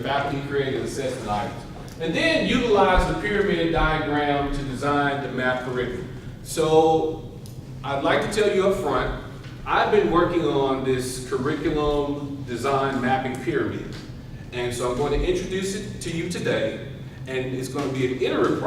faculty-created assessment items. And then utilize the pyramid diagram to design the map curriculum. So I'd like to tell you up front, I've been working on this curriculum design mapping pyramid. And so I'm going to introduce it to you today. And it's going to be an iterative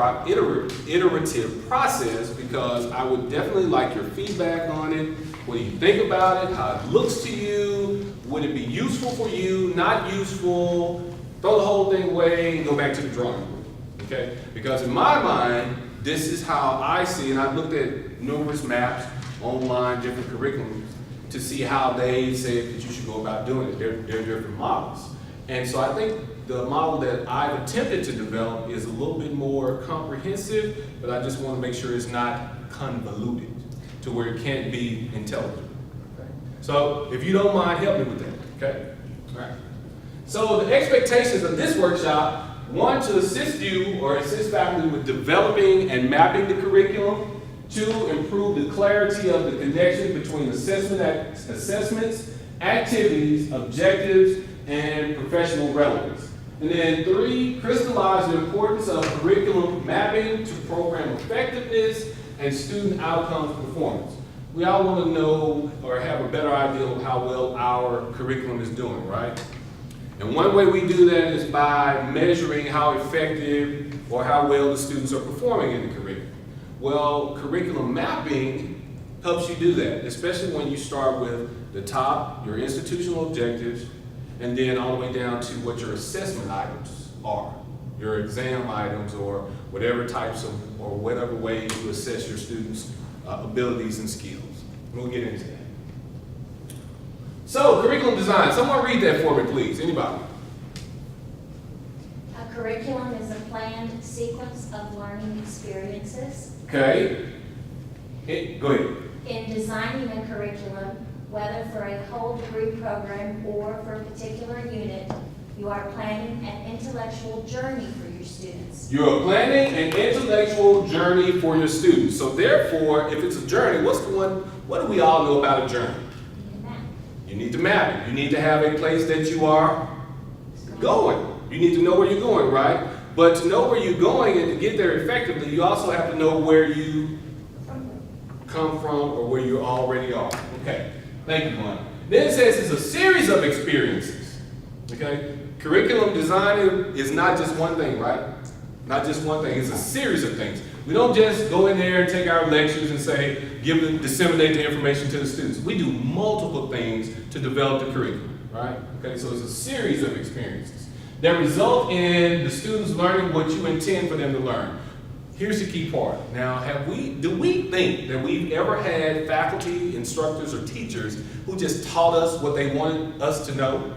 process because I would definitely like your feedback on it. What do you think about it? How it looks to you? Would it be useful for you? Not useful? Throw the whole thing away and go back to the drawing board. Okay? Because in my mind, this is how I see it. And I've looked at numerous maps online, different curriculums, to see how they say that you should go about doing it. They're different models. And so I think the model that I've attempted to develop is a little bit more comprehensive, but I just want to make sure it's not convoluted to where it can't be intelligible. Okay? So if you don't mind, help me with that. Okay? All right. So the expectations of this workshop, one, to assist you or assist faculty with developing and mapping the curriculum. Two, improve the clarity of the connection between assessments, activities, objectives, and professional relevance. And then three, crystallize the importance of curriculum mapping to program effectiveness and student outcomes performance. We all want to know or have a better idea of how well our curriculum is doing, right? And one way we do that is by measuring how effective or how well the students are performing in the curriculum. Well, curriculum mapping helps you do that, especially when you start with the top, your institutional objectives, and then all the way down to what your assessment items are, your exam items or whatever types of, or whatever ways you assess your students' abilities and skills. We'll get into that. So, curriculum design. Someone read that for me, please. Anybody? A curriculum is a planned sequence of learning experiences. Okay. Go ahead. In designing a curriculum, whether for a whole degree program or for a particular unit, you are planning an intellectual journey for your students. You are planning an intellectual journey for your students. So therefore, if it's a journey, what do we all know about a journey? You need to map it. You need to have a place that you are going. You need to know where you're going, right? But to know where you're going and to get there effectively, you also have to know where you come from or where you already are. Okay. Thank you, Juan. Then it says it's a series of experiences. Okay? Curriculum design is not just one thing, right? Not just one thing. It's a series of things. We don't just go in there and take our lectures and say, disseminate the information to the students. We do multiple things to develop the curriculum, right? Okay, so it's a series of experiences that result in the students learning what you intend for them to learn. Here's the key part. Now, do we think that we've ever had faculty, instructors, or teachers who just taught us what they wanted us to know,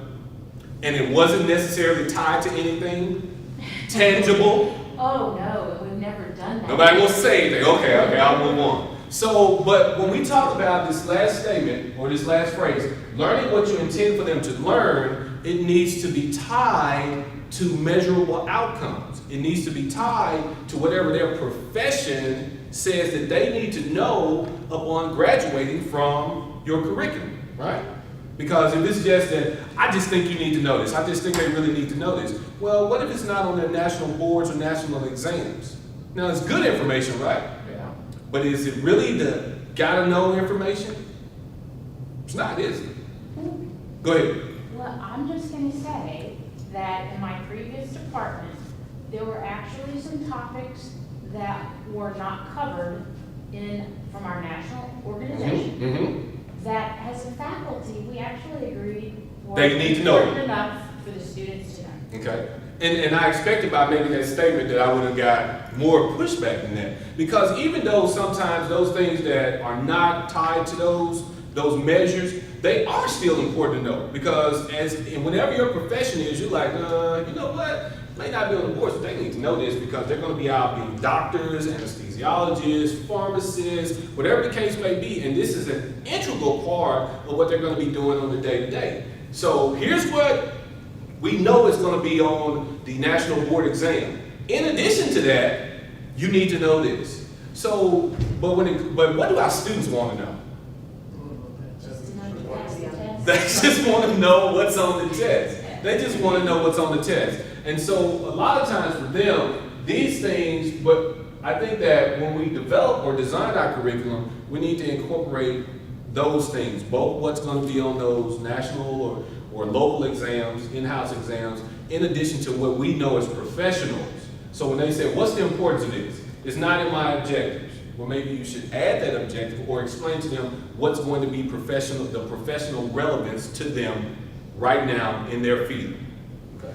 and it wasn't necessarily tied to anything tangible? Oh no, we've never done that. Nobody will say anything. Okay, I'll move on. So, but when we talk about this last statement, or this last phrase, learning what you intend for them to learn, it needs to be tied to measurable outcomes. It needs to be tied to whatever their profession says that they need to know upon graduating from your curriculum, right? Because if it's just that, I just think you need to know this, I just think they really need to know this. Well, what if it's not on their national boards or national exams? Now, it's good information, right? Yeah. But is it really the gotta know information? It's not, is it? Go ahead. Well, I'm just going to say that in my previous department, there were actually some topics that were not covered from our national organization. Mm-hmm. That as a faculty, we actually agreed They need to know. important enough for the students to know. Okay. And I expected by making that statement that I would have got more pushback than that. Because even though sometimes those things that are not tied to those measures, they are still important to know. Because whenever your profession is, you're like, you know what? May not be on the board, so they need to know this because they're going to be out being doctors, anesthesiologists, pharmacists, whatever the case may be. And this is an integral part of what they're going to be doing on the day-to-day. So here's what we know is going to be on the national board exam. In addition to that, you need to know this. So, but what do our students want to know? Just to know the test. They just want to know what's on the test. They just want to know what's on the test. And so a lot of times for them, these things, but I think that when we develop or design our curriculum, we need to incorporate those things, both what's going to be on those national or local exams, in-house exams, in addition to what we know as professionals. So when they say, what's the importance of this? It's not in my objectives. Well, maybe you should add that objective or explain to them what's going to be the professional relevance to them right now in their field. Okay.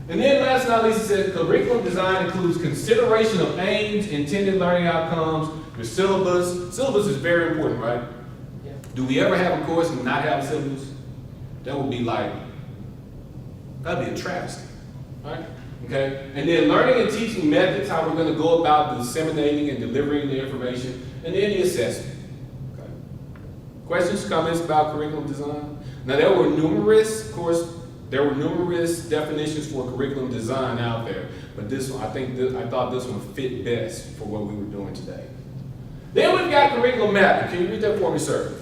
And then last but not least, it says curriculum design includes consideration of aims, intended learning outcomes, your syllabus. Syllabus is very important, right? Yeah. Do we ever have a course and not have a syllabus? That would be that'd be a travesty, right? Okay, and then learning and teaching methods, how we're going to go about disseminating and delivering the information, and then the assessment. Okay. Questions, comments about curriculum design? Now there were numerous definitions for curriculum design out there, but this one, I thought this one fit best for what we were doing today. Then we've got curriculum mapping. Can you read that for me, sir?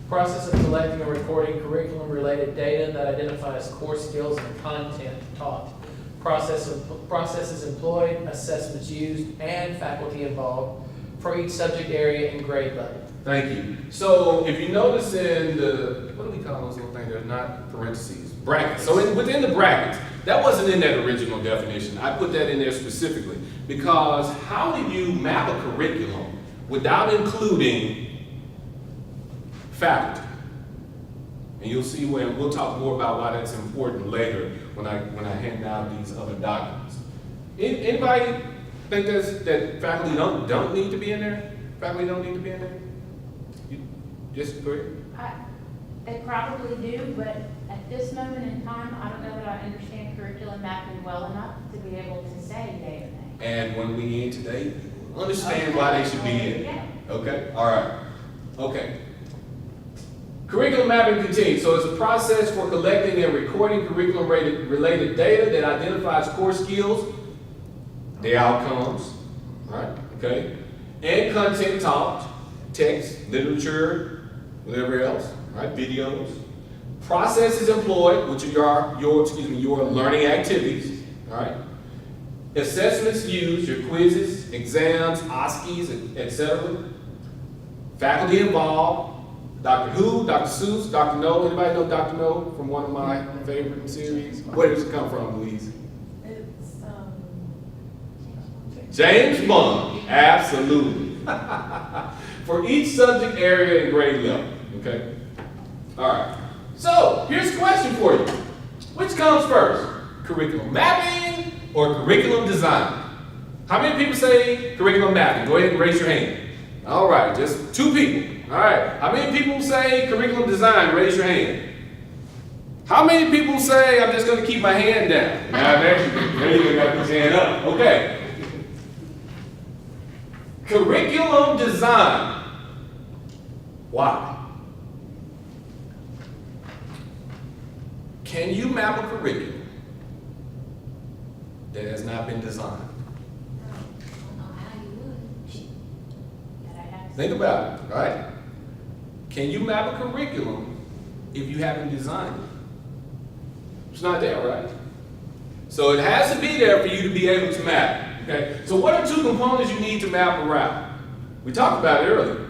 Process of collecting and recording curriculum-related data that identifies core skills and content taught. Processes employed, assessments used, and faculty involved for each subject area and grade level. Thank you. So if you notice in the, what do we call those little things? They're not parentheses, brackets. So within the brackets, that wasn't in that original definition. I put that in there specifically because how do you map a curriculum without including faculty? And you'll see when we'll talk more about why that's important later when I hand out these other documents. Anybody think that faculty don't need to be in there? Faculty don't need to be in there? You disagree? They probably do, but at this moment in time, I don't know that I understand curriculum mapping well enough to be able to say yea or nay. And when we end today, understand why they should be in. Yeah. Okay? All right. Okay. Curriculum mapping continues. So it's a process for collecting and recording curriculum-related data that identifies core skills, their outcomes, right? Okay, and content taught, text, literature, whatever else, right? Videos. Processes employed, which are your learning activities, all right? Assessments used, your quizzes, exams, OSCEs, etc. Faculty involved. Dr. Who, Dr. Seuss, Dr. No. Anybody know Dr. No from one of my favorite series? Where does it come from, Louise? It's, James Bond, absolutely. For each subject area and grade level, okay? All right, so here's a question for you. Which comes first, curriculum mapping or curriculum design? How many people say curriculum mapping? Go ahead and raise your hand. All right, just 2 people. All right, how many people say curriculum design? Raise your hand. How many people say, I'm just going to keep my hand down? Now, there you got his hand up. Okay. Curriculum design. Why? Can you map a curriculum that has not been designed? I don't know how you would. That I have to Think about it, right? Can you map a curriculum if you haven't designed it? It's not there, right? So it has to be there for you to be able to map. Okay. So what are 2 components you need to map a route? We talked about it earlier.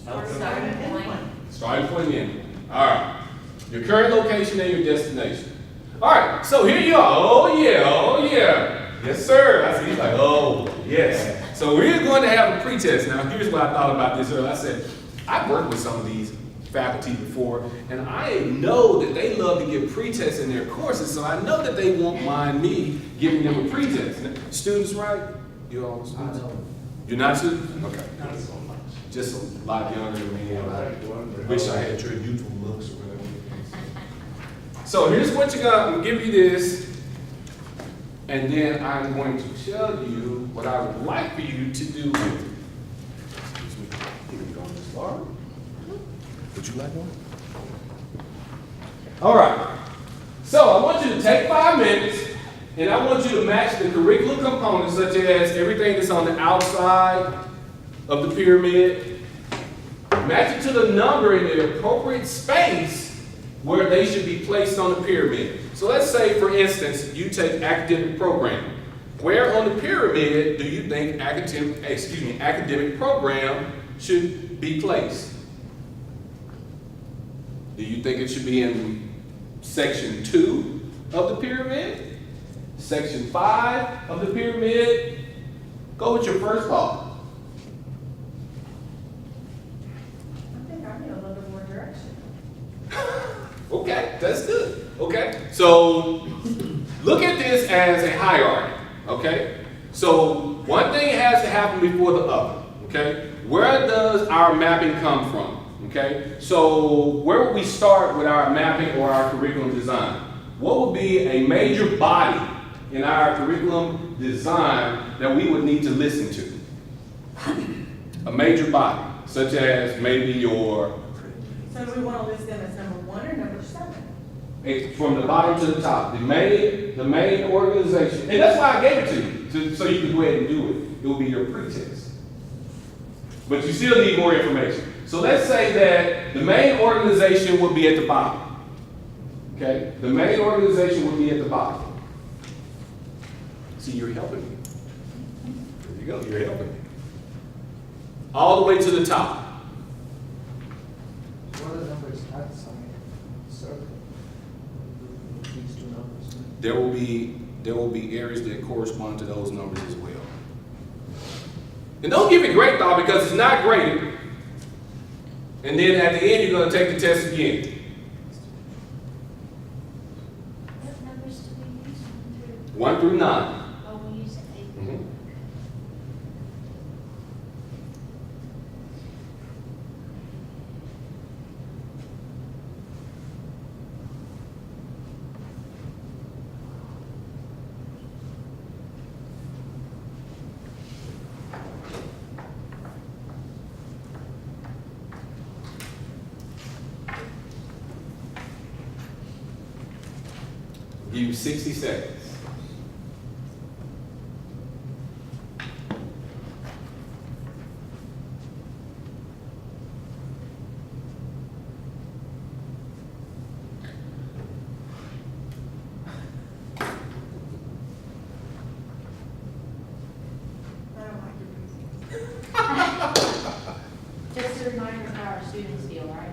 Starting point. Starting point and end point. All right. Your current location and your destination. All right. So here you are. Oh yeah. Oh yeah. Yes, sir. I see. He's like, oh yes. So we're going to have a pretest. Now here's what I thought about this earlier. I said, I've worked with some of these faculty before, and I know that they love to give pretests in their courses, so I know that they won't mind me giving them a pretest. Students, right? You all students? You're not students? Okay. Not so much. Just a lot younger than me, and I wish I had your youthful looks or whatever. So here's what you got. I'm going to give you this, and then I'm going to tell you what I would like for you to do with it. Excuse me. You can go on this bar. Would you like one? All right. So I want you to take 5 minutes, and I want you to match the curriculum components, such as everything that's on the outside of the pyramid. Match it to the number in the appropriate space where they should be placed on the pyramid. So let's say, for instance, you take academic program. Where on the pyramid do you think academic program should be placed? Do you think it should be in section 2 of the pyramid? Section 5 of the pyramid? Go with your first thought. I think I need a little bit more direction. Okay, that's good. Okay, so look at this as a hierarchy. Okay, so one thing has to happen before the other. Okay, where does our mapping come from? Okay, so where would we start with our mapping or our curriculum design? What would be a major body in our curriculum design that we would need to listen to? A major body, such as maybe your, So do we want to list them as number 1 or number 7? from the bottom to the top, the main organization, and that's why I gave it to you, so you can go ahead and do it. It will be your pretest. But you still need more information. So let's say that the main organization would be at the bottom. Okay? The main organization would be at the bottom. See, you're helping me. There you go, you're helping me. All the way to the top. What are the numbers outside circle? These two numbers. There will be areas that correspond to those numbers as well. And don't give it great thought because it's not graded. And then at the end, you're going to take the test again. What numbers do we use? 1 through 9. Oh, we use 8. Mhm. Give you 60 seconds. I don't like your reasoning. Just a reminder of how our students feel, right?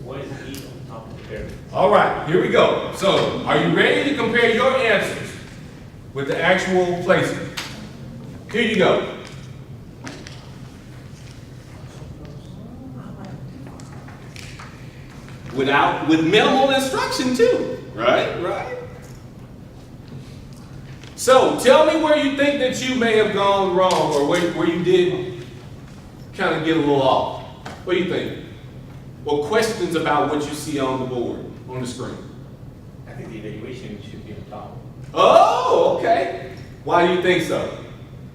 What is E on top of the pyramid? All right, here we go. So, are you ready to compare your answers with the actual placement? Here you go. With minimal instruction too, right? Right. So, tell me where you think that you may have gone wrong, or where you did kind of get a little off. What do you think? Or questions about what you see on the board, on the screen? I think the evaluation should be on top. Oh, okay. Why do you think so?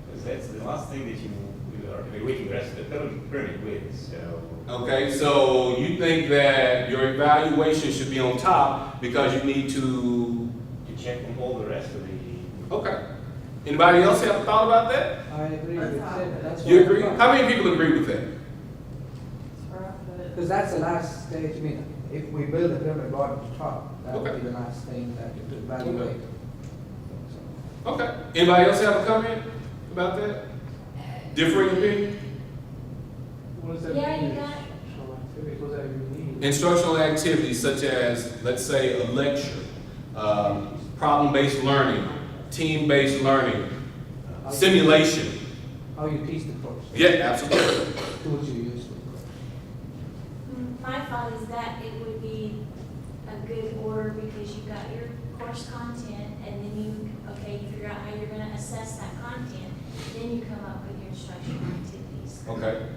Because that's the last thing that you are evaluating the rest of the pyramid with, so. Okay, so you think that your evaluation should be on top because you need to. You check on all the rest of the. Okay. Anybody else have a thought about that? I agree with that. That's You what I agree? thought. How many people agree with that? Because that's the last stage, I mean, if we build a pyramid bottom to top, that would Okay. be the last thing that to evaluate. So, Okay. Anybody else have a comment about that? Differing opinion? What does that Yeah, mean? you got it. Instructional activities, what does that even mean? Instructional activities such as, let's say, a lecture, problem-based learning, team-based learning, simulation. how you teach the course. Yeah, absolutely. Tools you use for the course. My thought is that it would be a good order because you've got your course content and then you figure out how you're gonna assess that content. Then you come up with your instructional activities. Okay.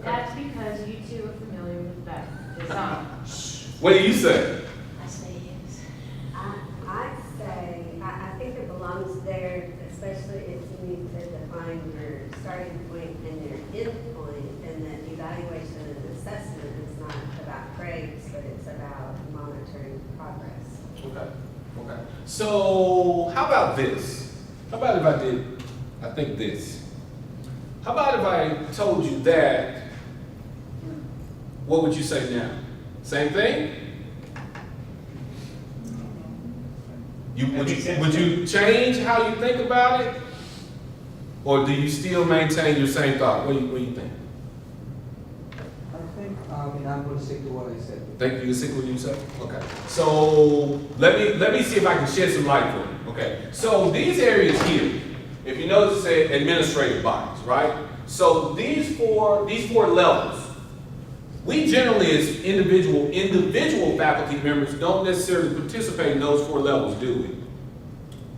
That's because you two are familiar with that design. What do you say? I say yes. I'd say, I think it belongs there, especially if you need to define your starting point and your end point, and that evaluation and assessment is not about grades, but it's about monitoring progress. Okay. Okay. So, how about this? How about if I think this? How about if I told you that, what would you say now? Same thing? Would you change how you think about it? Or do you still maintain your same thought? What do you think? I think, I'm gonna stick to what I said. Think you stick with what you said? Okay. So let me see if I can shed some light for you. Okay. So these areas here, if you notice, say administrative bodies, right? So these four levels, we generally as individual faculty members don't necessarily participate in those 4 levels, do we?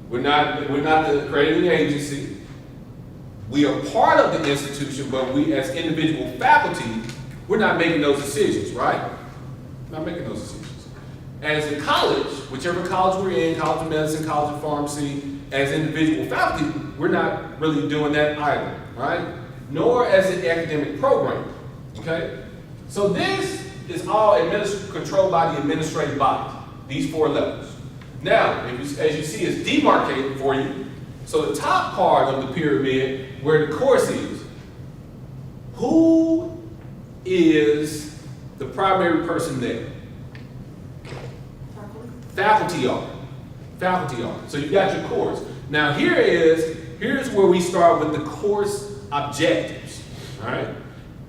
We're not the accrediting agency. We are part of the institution, but we as individual faculty, we're not making those decisions, right? Not making those decisions. As a college, whichever college we're in, College of Medicine, College of Pharmacy, as individual faculty, we're not really doing that either, right? Nor as an academic program, okay? So this is all controlled by the administrative body, these 4 levels. Now, as you see, it's demarcated for you. So the top part of the pyramid, where the course is, who is the primary person there? Faculty are. Faculty are. So you've got your course. Now here's where we start with the course objectives. All right?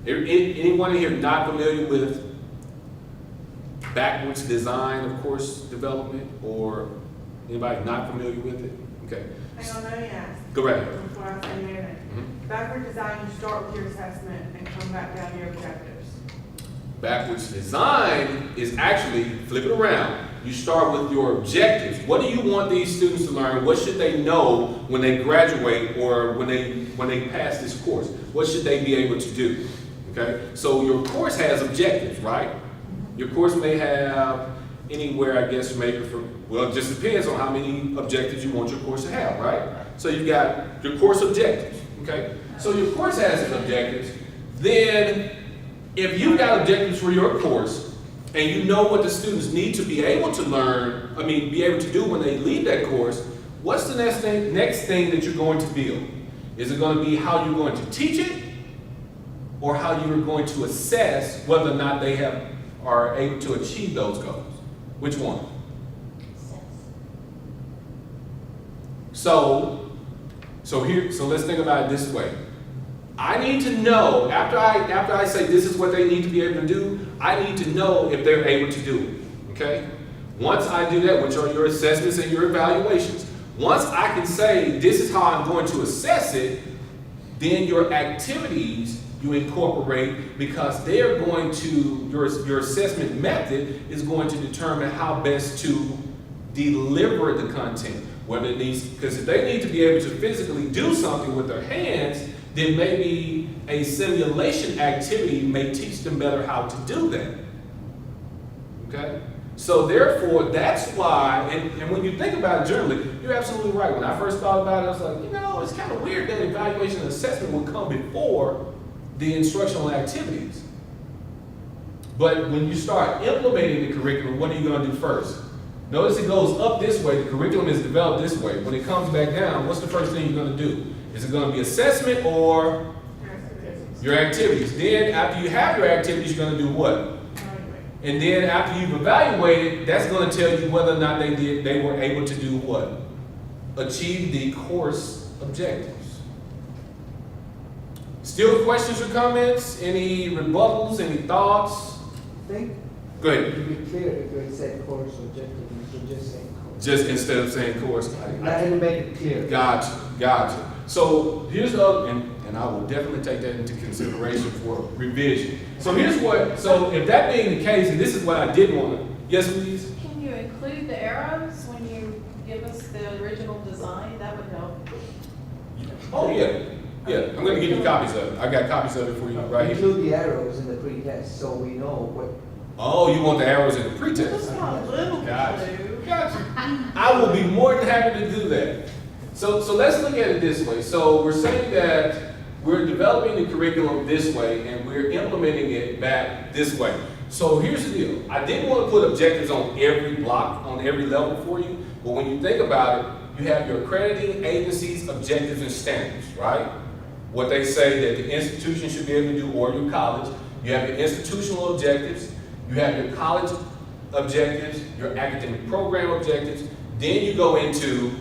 Anyone in here not familiar with backwards design of course development, or anybody not familiar with it? Okay. Hang on, let me ask. Go right ahead. Before I say anything. Backward design, you start with your assessment and come back down to your objectives. Backwards design is actually, flip it around. You start with your objectives. What do you want these students to learn? What should they know when they graduate or when they pass this course? What should they be able to do? Okay, so your course has objectives, right? Your course may have anywhere, I guess, maybe from, well, it just depends on how many objectives you want your course to have, right? So you've got your course objectives, okay? So your course has its objectives. Then, if you've got objectives for your course, and you know what the students need to be able to learn, be able to do when they leave that course, what's the next thing that you're going to build? Is it going to be how you're going to teach it, or how you're going to assess whether or not they are able to achieve those goals? Which one? So let's think about it this way. I need to know, after I say this is what they need to be able to do, I need to know if they're able to do it, okay? Once I do that, which are your assessments and your evaluations, once I can say this is how I'm going to assess it, then your activities you incorporate, because they're going to, your assessment method is going to determine how best to deliver the content. Whether it needs, because if they need to be able to physically do something with their hands, then maybe a simulation activity may teach them better how to do that. Okay? So therefore, that's why, and when you think about it generally, you're absolutely right. When I first thought about it, I was like, it's kind of weird that evaluation and assessment would come before the instructional activities. But when you start implementing the curriculum, what are you going to do first? Notice it goes up this way, the curriculum is developed this way. When it comes back down, what's the first thing you're going to do? Is it going to be assessment or your activities? Then after you have your activities, you're going to do what? And then after you've evaluated, that's going to tell you whether or not they were able to do what? Achieve the course objectives. Still questions or comments? Any rebuttals? Any thoughts? I think Go ahead. to be clear, if you said course objective, you should just say course. Just instead of saying course. That will make it clear. Gotcha. So here's the other, and I will definitely take that into consideration for revision. So so if that being the case, and this is what I did want to, yes please? Can you include the arrows when you give us the original design? That would help. Oh yeah. I'm going to give you copies of it. I got copies of it for you right here. Include the arrows in the pre-test, so we know what. Oh, you want the arrows in the Just pretest? want a little Gotcha. clue. I will be more than happy to do that. So let's look at it this way. So we're saying that we're developing the curriculum this way and we're implementing it back this way. So here's the deal. I didn't want to put objectives on every block, on every level for you, but when you think about it, you have your accrediting agencies, objectives, and standards, right? what they say that the institution should be able to do, or your college. You have your institutional objectives, you have your college objectives, your academic program objectives, then you go into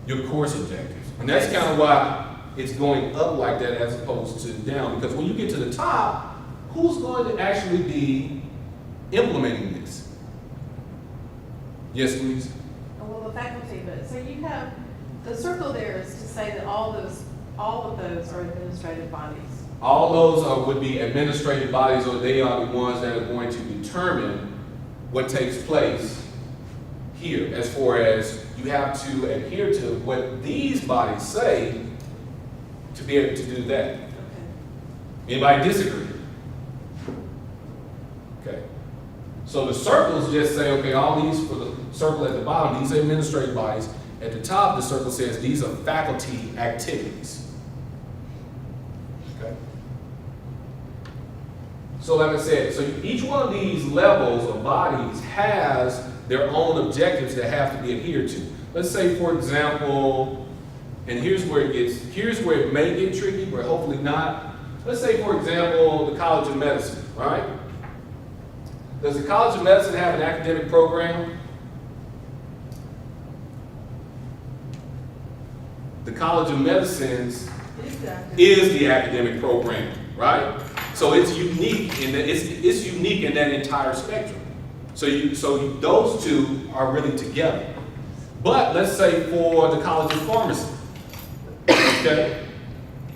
your course objectives. And that's kind of why it's going up like that as opposed to down, because when you get to the top, who's going to actually be implementing this? Yes, please. Well, the faculty, but, so you have, the circle there is to say that all of those are administrative bodies. All those would be administrative bodies, or they are the ones that are going to determine what takes place here, as far as you have to adhere to what these bodies say to be able to do that. Okay. Anybody disagree? Okay. So the circles just say, okay, all these, for the circle at the bottom, these are administrative bodies. At the top, the circle says these are faculty activities. Okay. So like I said, so each one of these levels or bodies has their own objectives that have to be adhered to. Let's say, for example, and here's where it may get tricky, but hopefully not. Let's say, for example, the College of Medicine, right? Does the College of Medicine have an academic program? The College of Medicine is the academic program, right? So it's unique in that it's unique in that entire spectrum. So those two are really together. But let's say for the College of Pharmacy, okay,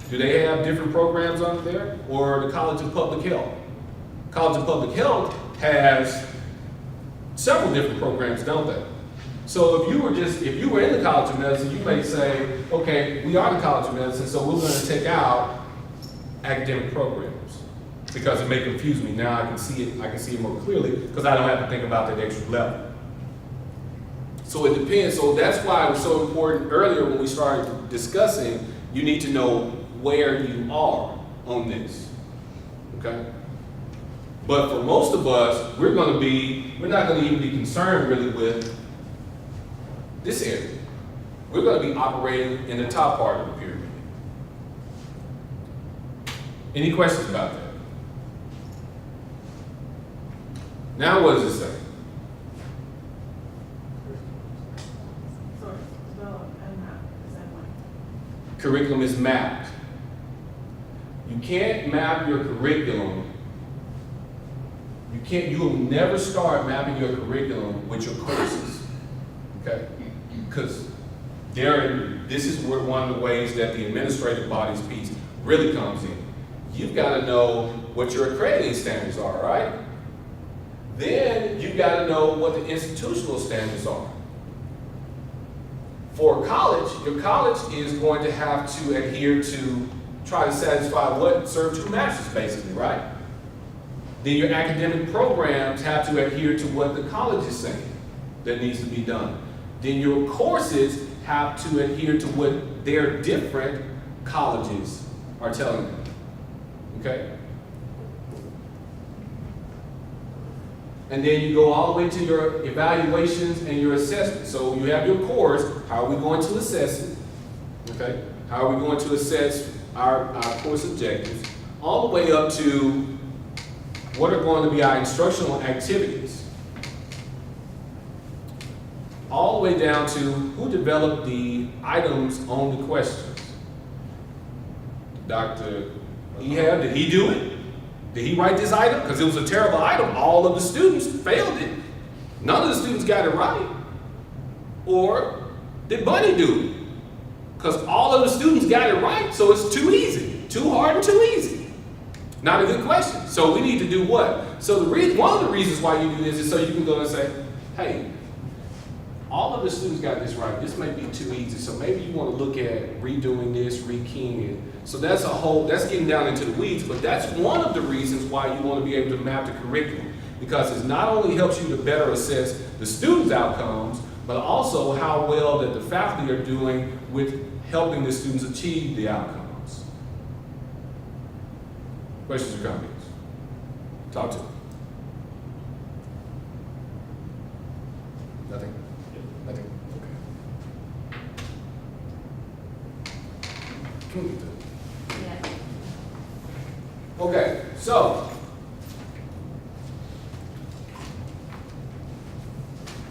do they have different programs under there? Or the College of Public Health? College of Public Health has several different programs, don't they? So if you were in the College of Medicine, you may say, okay, we are the College of Medicine, so we're going to take out academic programs. Because it may confuse me. Now I can see it more clearly because I don't have to think about that extra level. So it depends. So that's why it was so important earlier when we started discussing, you need to know where you are on this. Okay? But for most of us, we're not going to even be concerned really with this area. We're going to be operating in the top part of the pyramid. Any questions about that? Now what does it say? So it's developed and mapped, is that one? Curriculum is mapped. You can't map your curriculum. You will never start mapping your curriculum with your courses. Okay? Because this is where one of the ways that the administrative bodies piece really comes in. You've got to know what your accrediting standards are, right? Then you've got to know what the institutional standards are. For college, your college is going to have to adhere to, try to satisfy what? Serve two masters, basically, right? Then your academic programs have to adhere to what the college is saying that needs to be done. Then your courses have to adhere to what their different colleges are telling them. Okay? And then you go all the way to your evaluations and your assessment. So you have your course, how are we going to assess it? Okay? How are we going to assess our course objectives? All the way up to what are going to be our instructional activities? All the way down to who developed the items on the questions. Dr. Ehab, did he do it? Did he write this item? Because it was a terrible item. All of the students failed it. None of the students got it right. Or did Bunny do it? Because all of the students got it right, so it's too easy. Too hard and too easy. Not a good question. So we need to do what? So one of the reasons why you do this is so you can go and say, hey, all of the students got this right. This may be too easy. So maybe you want to look at redoing this, rekeying it. So that's getting down into the weeds, but that's one of the reasons why you want to be able to map the curriculum. Because it not only helps you to better assess the students' outcomes, but also how well that the faculty are doing with helping the students achieve the outcomes. Questions or comments? Talk to me. Nothing? Nothing? Okay. Yes. Okay, so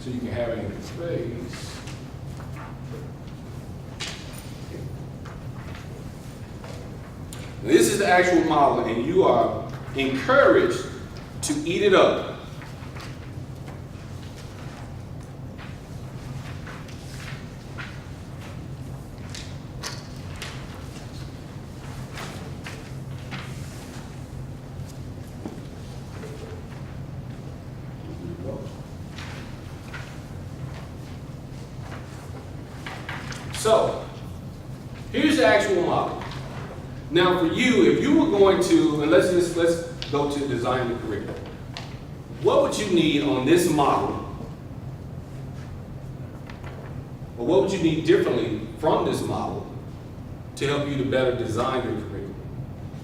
you can have it in space. This is the actual model, and you are encouraged to eat it up. So, here's the actual model. Now for you, if you were going to, and let's go to design the curriculum. What would you need on this model? Or what would you need differently from this model to help you to better design your curriculum?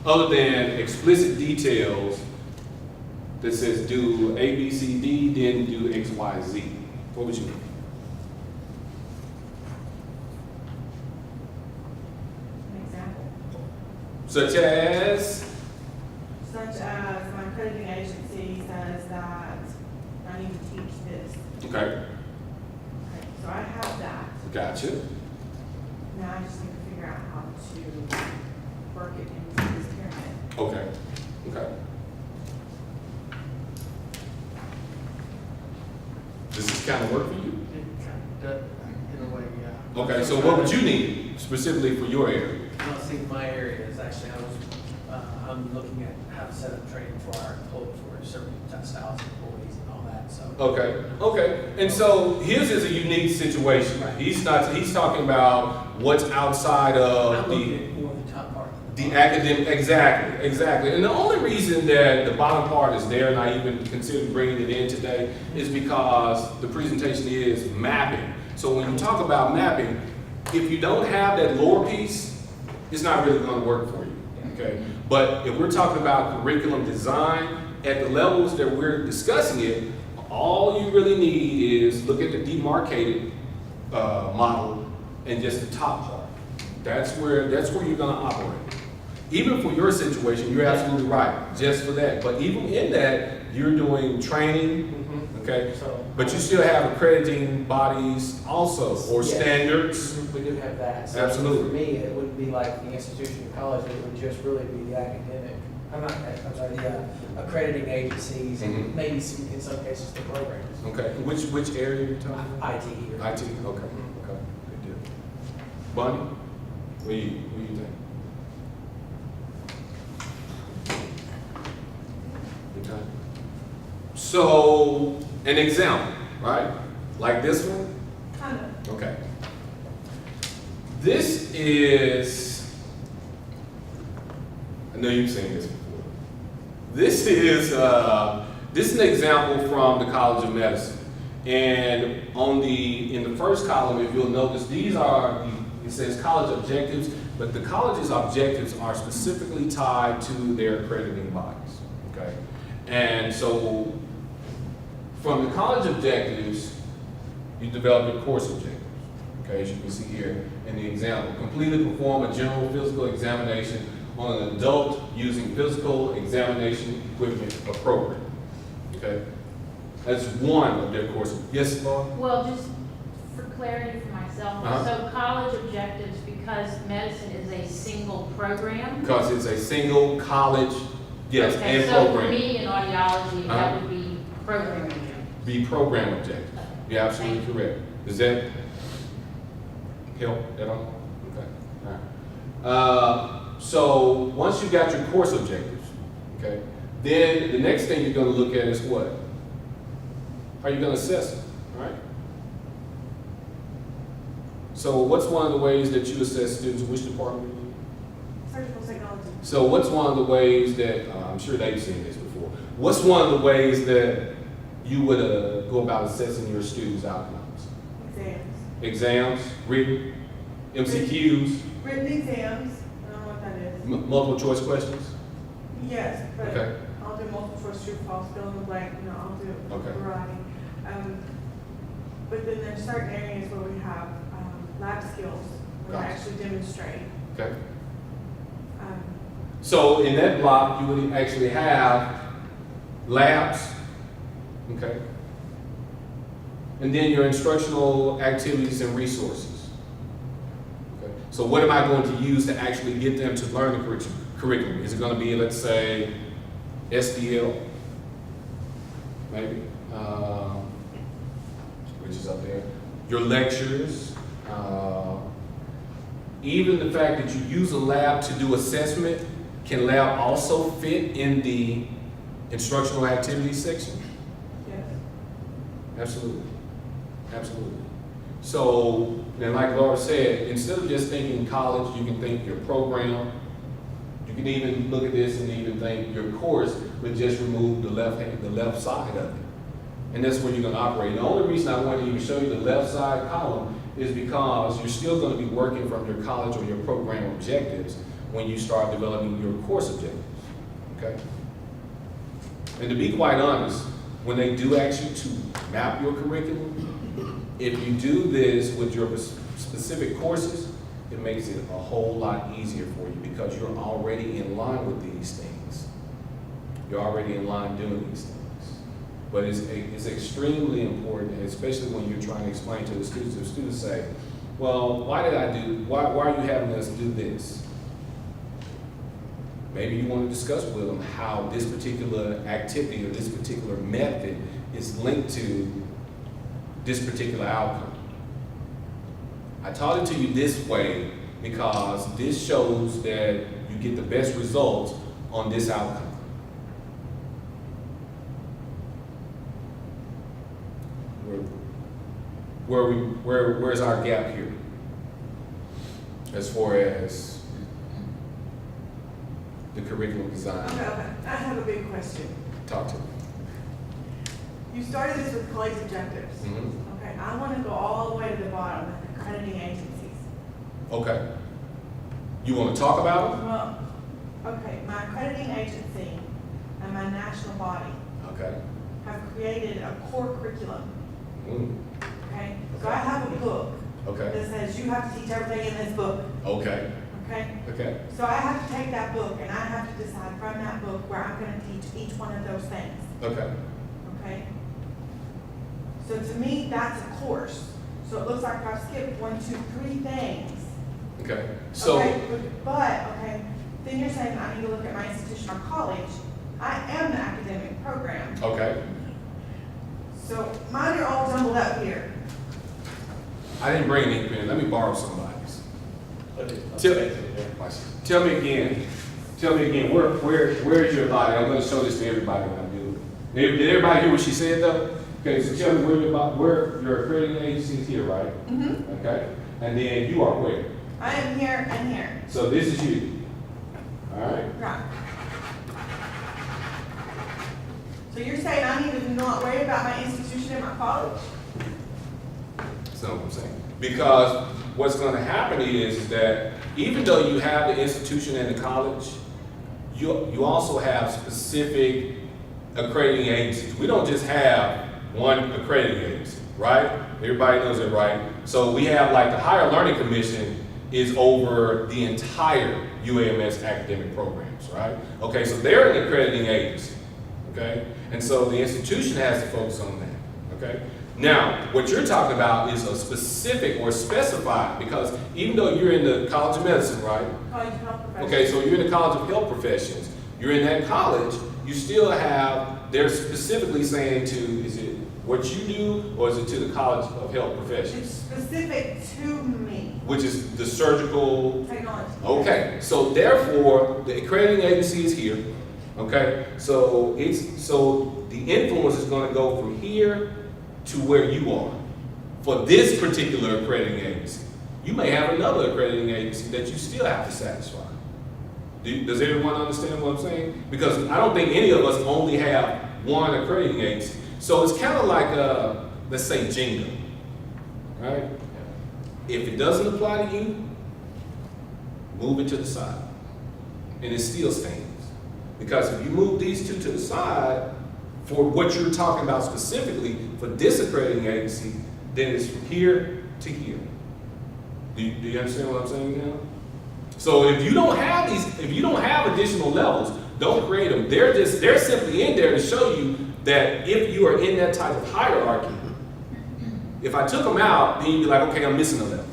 Other than explicit details that says do A, B, C, D, then do X, Y, Z. What would you need? An example. Such as? Such as my accrediting agency says that I need to teach this. Okay, Okay, so I have that. gotcha. Now I just need to figure out how to work it into this pyramid. Okay, okay. Does this kind of work for you? It kind of does, in a way, yeah. Okay, so what would you need specifically for your area? Well, see, my area is actually, I'm looking at how to set up training for our employees, for certain styles of employees and all that, so. Okay, okay. And so his is a unique situation. He's talking about what's outside of I'm the looking at more the top part. the academic, exactly. And the only reason that the bottom part is there, and I even considered bringing it in today, is because the presentation is mapping. So when you talk about mapping, if you don't have that lower piece, it's not really going to work for you, okay? But if we're talking about curriculum design, at the levels that we're discussing it, all you really need is look at the demarcated model and just the top part. That's where you're going to operate. Even for your situation, you're absolutely right, just for that. But even in that, you're doing training, okay? So- But you still have accrediting bodies also, or Yes. standards. We do have that. So Absolutely. For me, it wouldn't be like the institution of college, it would just really be the academic, I'm sorry, the accrediting agencies, and Mhm. maybe some, in some cases, the programs. Okay, which area are you talking about? IT here. IT, okay, okay, good deal. Bonnie, what do you think? Okay. So, an example, right? Like this one? Kind of. Okay. This is, I know you've seen this before. This is an example from the College of Medicine. And in the first column, if you'll notice, these are, it says college objectives, but the college's objectives are specifically tied to their accrediting bodies, okay? And so, from the college objectives, you develop your course objectives. Okay, as you can see here in the example, completely perform a general physical examination on an adult using physical examination equipment appropriate. Okay, that's one of their courses. Yes, Laura? Well, just for clarity for myself, Uh-huh. so college objectives, because medicine is a single program. Because it's a single college, yes, Okay, and so for program. me in audiology, Uh-huh. that would be program objectives. Be program objectives. You're absolutely correct. Does that help at all? Okay, all right. So once you got your course objectives, okay, then the next thing you're going to look at is what? How are you going to assess them, all right? So what's one of the ways that you assess students? Which department? Surgical technology. So what's one of the ways that, I'm sure they've seen this before, what's one of the ways that you would go about assessing your students' outcomes? Exams. Exams, written, MCQs, Written exams, I don't know what that is. multiple choice questions? Yes, but Okay. I'll do multiple choice, true, false, fill in the blank, I'll do Okay. a variety. But then there's certain areas where we have lab skills, where we Gotcha. actually demonstrate. Okay, So in that block, you would actually have labs, okay? And then your instructional activities and resources. Okay? So what am I going to use to actually get them to learn the curriculum? Is it going to be, let's say, SDL, maybe, which is up there. Your lectures, even the fact that you use a lab to do assessment, can lab also fit in the instructional activities section? Yes. Absolutely, absolutely. So, and like Laura said, instead of just thinking college, you can think your program. You can even look at this and even think your course, but just remove the left side of it. And that's where you're going to operate. The only reason I wanted to even show you the left side column is because you're still going to be working from your college or your program objectives when you start developing your course objectives, okay? And to be quite honest, when they do ask you to map your curriculum, if you do this with your specific courses, it makes it a whole lot easier for you because you're already in line with these things. You're already in line doing these things. But it's extremely important, especially when you're trying to explain to the students. If students say, well, why are you having us do this? Maybe you want to discuss with them how this particular activity or this particular method is linked to this particular outcome. I taught it to you this way because this shows that you get the best results on this outcome. Where's our gap here? As far as the curriculum design. Okay, I have a big question. Talk to me. You started this with college objectives. Mhm. Okay, I want to go all the way to the bottom, accrediting agencies. Okay. You want to talk about them? Well, okay, my accrediting agency and my national body Okay. have created a core curriculum, Mm. okay? So I have a book Okay. that says you have to teach everything in this book, Okay. okay? Okay. So I have to take that book and I have to decide from that book where I'm gonna teach each one of those things, Okay. okay? So to me, that's a course. So it looks like I've skipped 1, 2, 3 things. Okay. So, Okay, but, okay, then you're saying I need to look at my institution or college. I am the academic program. okay. So mine are all jumbled up here. I didn't bring an ink pen. Let me borrow somebody's. Okay. Tell me again. Tell me again. Where is your body? I'm going to show this to everybody when I do it. Did everybody hear what she said though? Okay. So tell me where your accrediting agency is here, right? Mm-hmm. Okay. And then you are where? I am here and here. So this is you. All right. Right. So you're saying I need to not worry about my institution and my college? That's not what I'm saying. Because what's going to happen is that even though you have the institution and the college, you also have specific accrediting agencies. We don't just have one accrediting agency, right? Everybody knows it, right? So we have like the Higher Learning Commission is over the entire UAMS academic programs, right? Okay, so they're an accrediting agency, okay? And so the institution has to focus on that, okay? Now, what you're talking about is a specific or specified, because even though you're in the College of Medicine, right? College of Health Professions. Okay, so you're in the College of Health Professions. You're in that college, you still have, they're specifically saying to, is it what you do, or is it to the College of Health It's Professions? specific to me, Which is the surgical. technology. Okay, so therefore, the accrediting agency is here, okay? So the influence is gonna go from here to where you are for this particular accrediting agency. You may have another accrediting agency that you still have to satisfy. Does everyone understand what I'm saying? Because I don't think any of us only have one accrediting agency. So it's kind of like, let's say Jenga, right? If it doesn't apply to you, move it to the side, and it still stands. Because if you move these two to the side, for what you're talking about specifically, for this accrediting agency, then it's from here to here. Do you understand what I'm saying now? So if you don't have additional levels, don't create them. They're simply in there to show you that if you are in that type of hierarchy, if I took them out, then you'd be like, okay, I'm missing a level.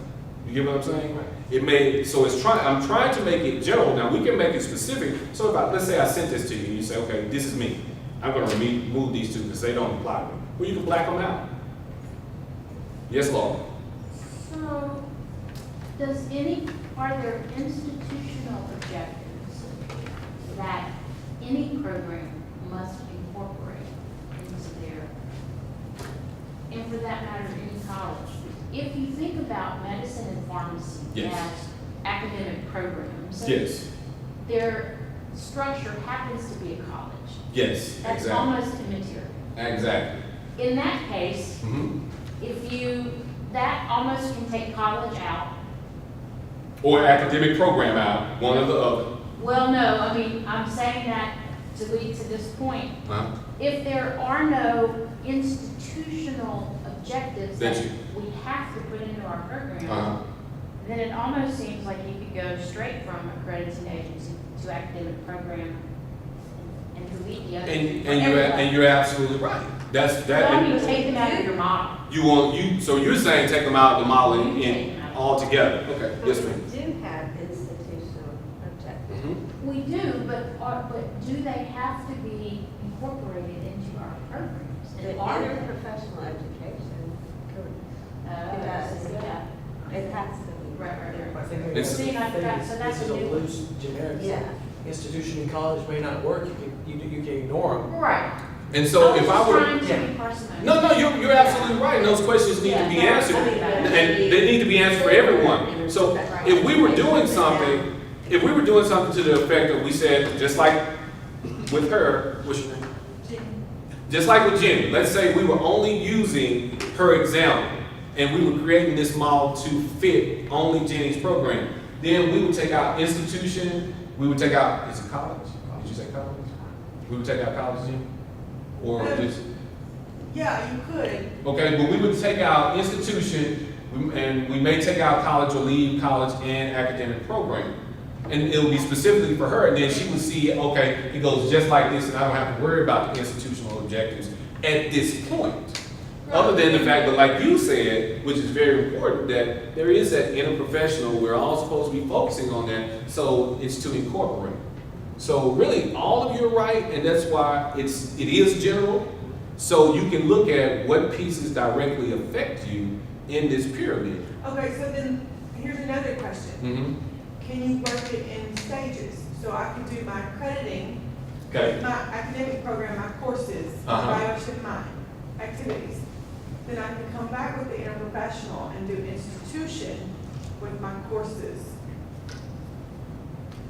You get what I'm saying? I'm trying to make it general. Now we can make it specific. So let's say I sent this to you and you say, okay, this is me. I'm gonna remove these two because they don't apply to me. Well, you can black them out. Yes, Laura. So, are there institutional objectives that any program must incorporate into their, and for that matter, any college? If you think about medicine and pharmacy Yes. as academic programs, Yes. their structure happens to be a college. Yes. That's Exactly. almost immaterial. Exactly. In that case, Mhm. that almost can take college out. Or academic program out, one or the other. Well, no, I mean, I'm saying that to lead to this point. Huh? If there are no institutional objectives That that you- we have to put into our program, Uh-huh. then it almost seems like you could go straight from accrediting agency to academic program and delete the other. two for everybody. And you're absolutely right. That's But I mean, that. take them out of your model. So you're saying take them out of the model You and take them out. altogether. Okay. But Yes, ma'am. we do have institutional objectives. Mhm. We do, but do they have to be incorporated into our programs? The And are they? interprofessional education, Yeah. it has to be. Right, right, I think It's- See, I forgot, so that's this is a a new- loose generic. Yeah. Institution in college may not work, you can ignore them. Right. And so if I was were, just trying to be parsimonious. no, you're absolutely right. And those questions need to be Yeah, answered, and they need to be answered for everyone. So if we were doing something to the effect that we said, just like with her, what's your name? Just like with Jenny, let's say we were only using her example, and we were creating this model to fit only Jenny's program. Then we would take out institution, we would take out, is it college? Did you say college? We would take out college, Jenny? Or just, Yeah, you could. okay, but we would take out institution, and we may take out college or leave college and academic program. And it'll be specifically for her, and then she would see, okay, it goes just like this, and I don't have to worry about the institutional objectives at this point. Other than the fact that, like you said, which is very important, that there is that interprofessional, we're all supposed to be focusing on that, so it's to incorporate. So really, all of you are right, and that's why it is general, so you can look at what pieces directly affect you in this pyramid. Okay, so then, here's another question. Mm-hmm. Can you work it in stages? So I could do my accrediting, Okay. my academic program, my courses, Uh-huh. evaluation, my activities. Then I can come back with the interprofessional and do institution with my courses.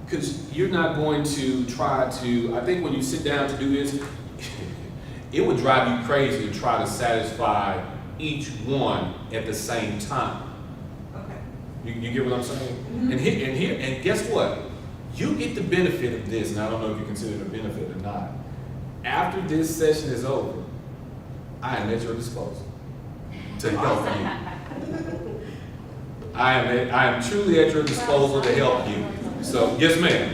Because you're not going to try to, I think when you sit down to do this, it would drive you crazy to try to satisfy each one at the same time. Okay. You get what I'm saying? Mhm. And guess what? You get the benefit of this, and I don't know if you consider it a benefit or not. After this session is over, I am at your disposal to help you. I am truly at your disposal to help you. So, yes, ma'am.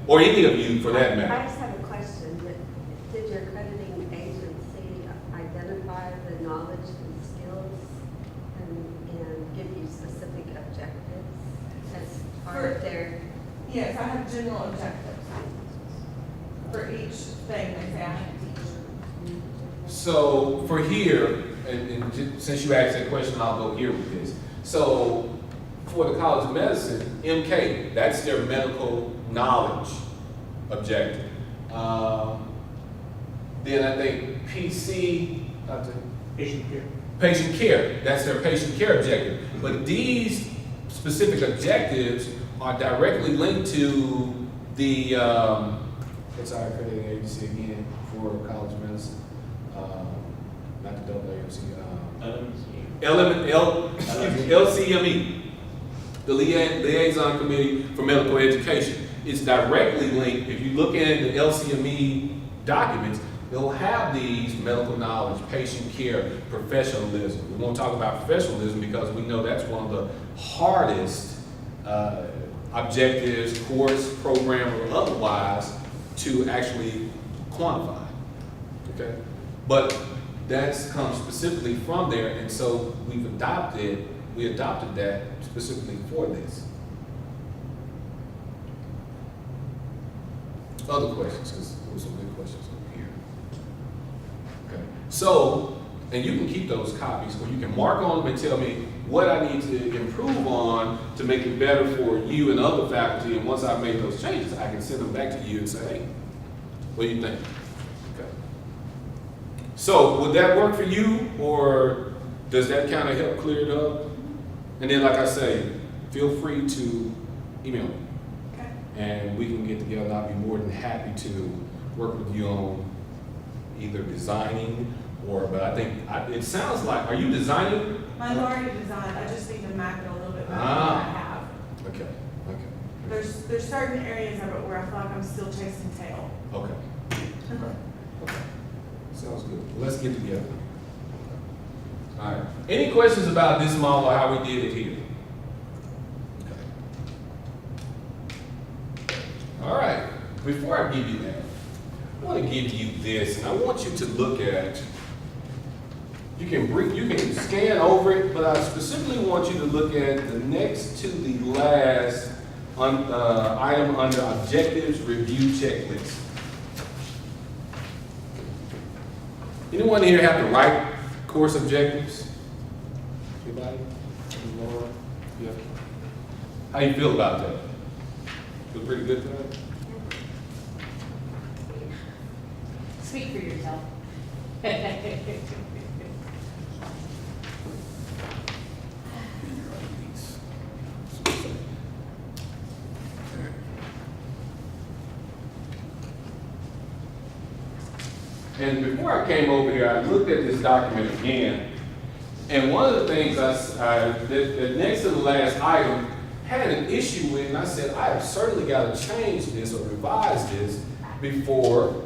Or any of you for that I matter. just have a question. Did your accrediting agency identify the knowledge and skills and give you specific objectives as part of their? Yes, I have general objectives for each thing they say I have to teach. So for here, and since you asked that question, I'll go here with this. So for the College of Medicine, MK, that's their medical knowledge objective. Then I think PC, patient care, that's their patient care objective. But these specific objectives are directly linked to the, what's our accrediting agency again for College of Medicine? Not the LCME, the Liaison Committee for Medical Education. It's directly linked. If you look at the LCME documents, they'll have these medical knowledge, patient care, professionalism. We won't talk about professionalism because we know that's one of the hardest objectives, course, program, or otherwise, to actually quantify, okay? But that's come specifically from there, and so we adopted that specifically for this. Other questions, because there were some good questions over here. Okay, so, and you can keep those copies, or you can mark on them and tell me what I need to improve on to make it better for you and other faculty, and once I've made those changes, I can send them back to you and say, hey, what do you think? Okay. So, would that work for you, or does that kind of help clear it up? And then, like I say, feel free to email me, Okay. and we can get together. I'll be more than happy to work with you on either designing or, but I think, it sounds like, are you designing? Mine's already designed, I just need to map it a little bit better than I Ah. have. Okay, okay. There's certain areas of it where I feel like I'm still chasing tail. Okay. Okay. Sounds good. Let's get together. All right. Any questions about this model or how we did it here? Okay. All right. Before I give you that, I want to give you this, and I want you to look at. You can scan over it, but I specifically want you to look at the next to the last item under objectives review checklist. Anyone here have to write course objectives? Anybody? Laura? Yeah. How you feel about that? Feel pretty good to that? Speak for yourself. And before I came over here, I looked at this document again, and one of the things that next to the last item had an issue with, and I said, I have certainly got to change this or revise this before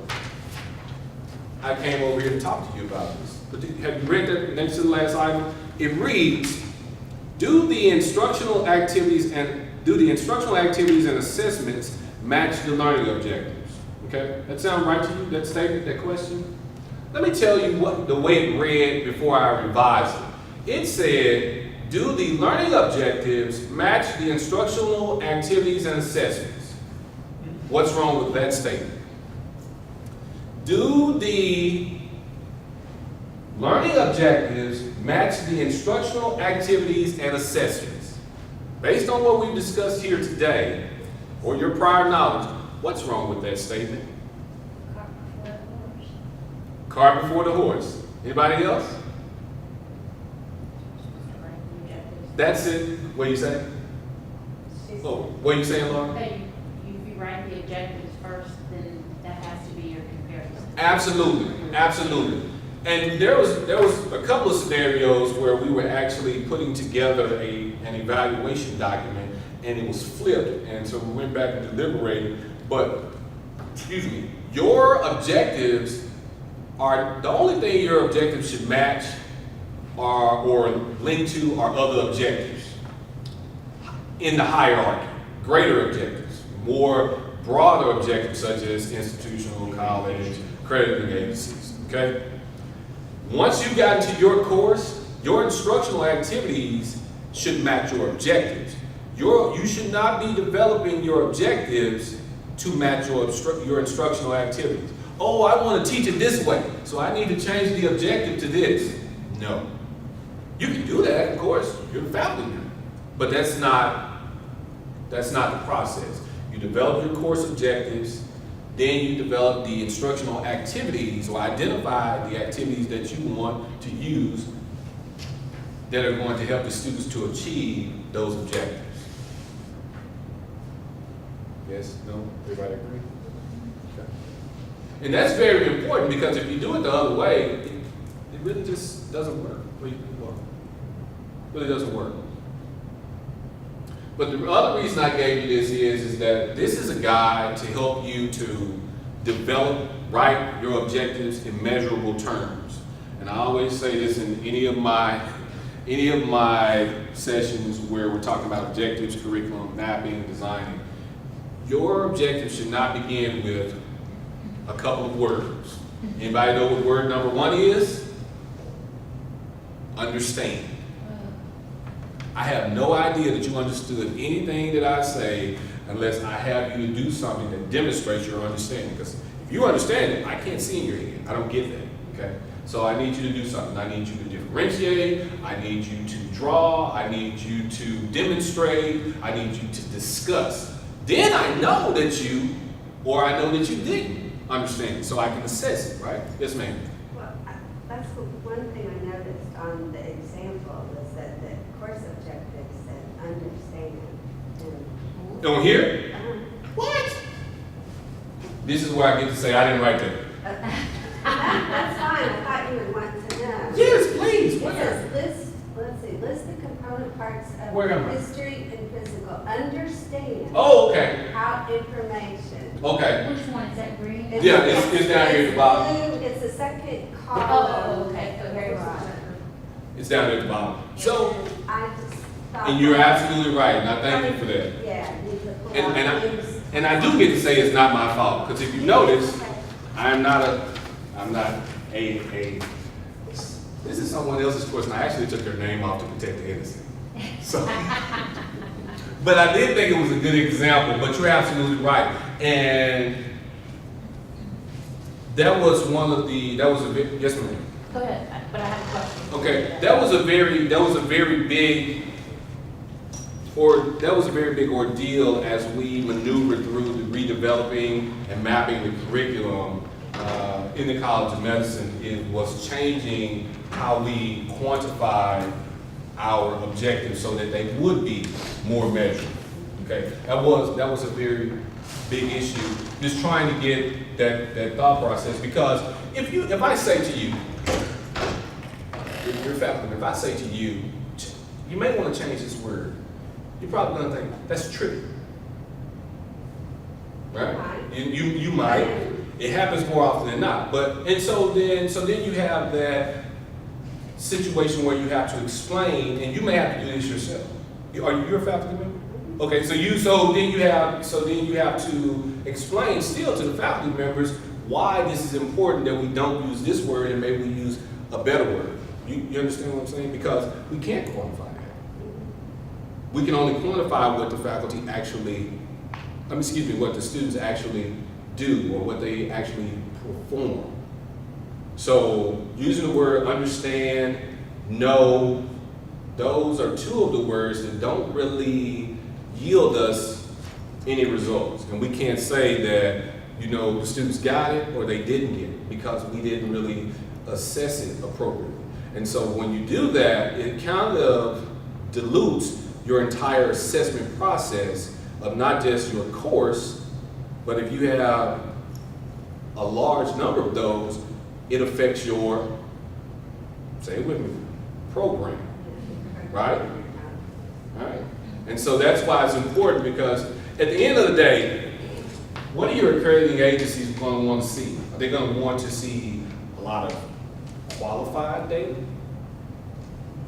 I came over here to talk to you about this. But have you read that next to the last item? It reads, do the instructional activities and assessments match the learning objectives? Okay, that sound right to you, that statement, that question? Let me tell you what the way it read before I revised it. It said, do the learning objectives match the instructional activities and assessments? What's wrong with that statement? Do the learning objectives match the instructional activities and assessments? Based on what we've discussed here today, or your prior knowledge, what's wrong with that statement? Cart before the horse. Anybody else? That's it. What do you say? Oh, what are you saying, Laura? If you write the objectives first, then that has to be your comparison. Absolutely, absolutely. And there was a couple of scenarios where we were actually putting together an evaluation document, and it was flipped, and so we went back and deliberated. But, excuse me, your objectives are, the only thing your objectives should match or link to are other objectives in the hierarchy, greater objectives, more broader objectives such as institutional, college, accrediting agencies, okay? Once you got into your course, your instructional activities should match your objectives. You should not be developing your objectives to match your instructional activities. Oh, I want to teach it this way, so I need to change the objective to this. No. You can do that, of course, you're a faculty member, but that's not the process. You develop your course objectives, then you develop the instructional activities or identify the activities that you want to use that are going to help the students to achieve those objectives. Yes, no, everybody agree? Okay. And that's very important because if you do it the other way, it really just doesn't work. Really doesn't work. But the other reason I gave you this is that this is a guide to help you to develop, write your objectives in measurable terms. And I always say this in any of my any of my sessions where we're talking about objectives, curriculum, mapping, designing, your objective should not begin with a couple of words. Anybody know what word number 1 is? Understand. I have no idea that you understood anything that I say unless I have you to do something that demonstrates your understanding. Because if you understand it, I can't see in your head. I don't get that, okay? So I need you to do something. I need you to differentiate. I need you to draw. I need you to demonstrate. I need you to discuss. Then I know that you, or I know that you didn't understand it, so I can assess it, right? Yes, ma'am. Well, that's the one thing I noticed on the example was that the course objectives said understand. And, On here? What? This is where I get to say I didn't write that. That's fine, I thought you would want to know. Yes, please. It Where? says list the component parts Where am of I? history and physical. Understand Oh, okay. how information. Okay. Which one, is that green? Yeah, it's down here at the bottom. Blue, it's the second Oh, column. okay, at the very bottom. bottom. It's down there at the bottom. So, I just thought. and you're absolutely right, and I thank you for that. Yeah, need to pull And out I, things. and I do get to say it's not my fault, because if you notice, Okay. I'm not this is someone else's course, and I actually took their name off to protect the innocent. So, but I did think it was a good example, but you're absolutely right. And that was yes ma'am. Go ahead, but I have a question. Okay, that was a very big ordeal as we maneuvered through the redeveloping and mapping the curriculum in the College of Medicine. It was changing how we quantify our objectives so that they would be more measurable. Okay, that was a very big issue. Just trying to get that thought process, because if I say to you, your faculty, if I say to you, you may want to change this word, you're probably going to think that's true, right? You might. It happens more often than not. So then you have that situation where you have to explain, and you may have to do this yourself. Are you a faculty member? Okay, so then you have to explain still to the faculty members why this is important that we don't use this word and maybe we use a better word. You understand what I'm saying? Because we can't quantify that. We can only quantify what the faculty what the students actually do or what they actually perform. So using the word understand, know, those are two of the words that don't really yield us any results. And we can't say that, the students got it or they didn't get it because we didn't really assess it appropriately. And so when you do that, it kind of dilutes your entire assessment process of not just your course, but if you have a large number of those, it affects your, say it with me, program, right? All right. And so that's why it's important, because at the end of the day, what are your accrediting agencies going to want to see? Are they going to want to see a lot of qualified data?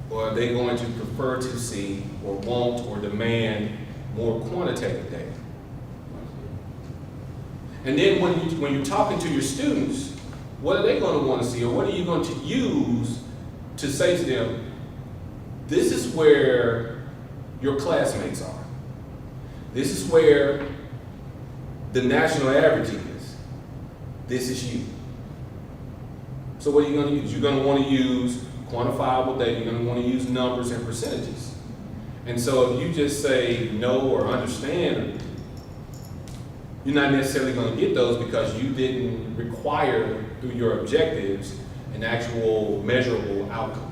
Or are they going to prefer to see or want or demand more quantitative data? And then when you're talking to your students, what are they going to want to see, or what are you going to use to say to them, this is where your classmates are. This is where the national average is. This is you. So what are you going to use? You're going to want to use quantifiable data. You're going to want to use numbers and percentages. And so if you just say no or understand, you're not necessarily going to get those because you didn't require through your objectives an actual measurable outcome.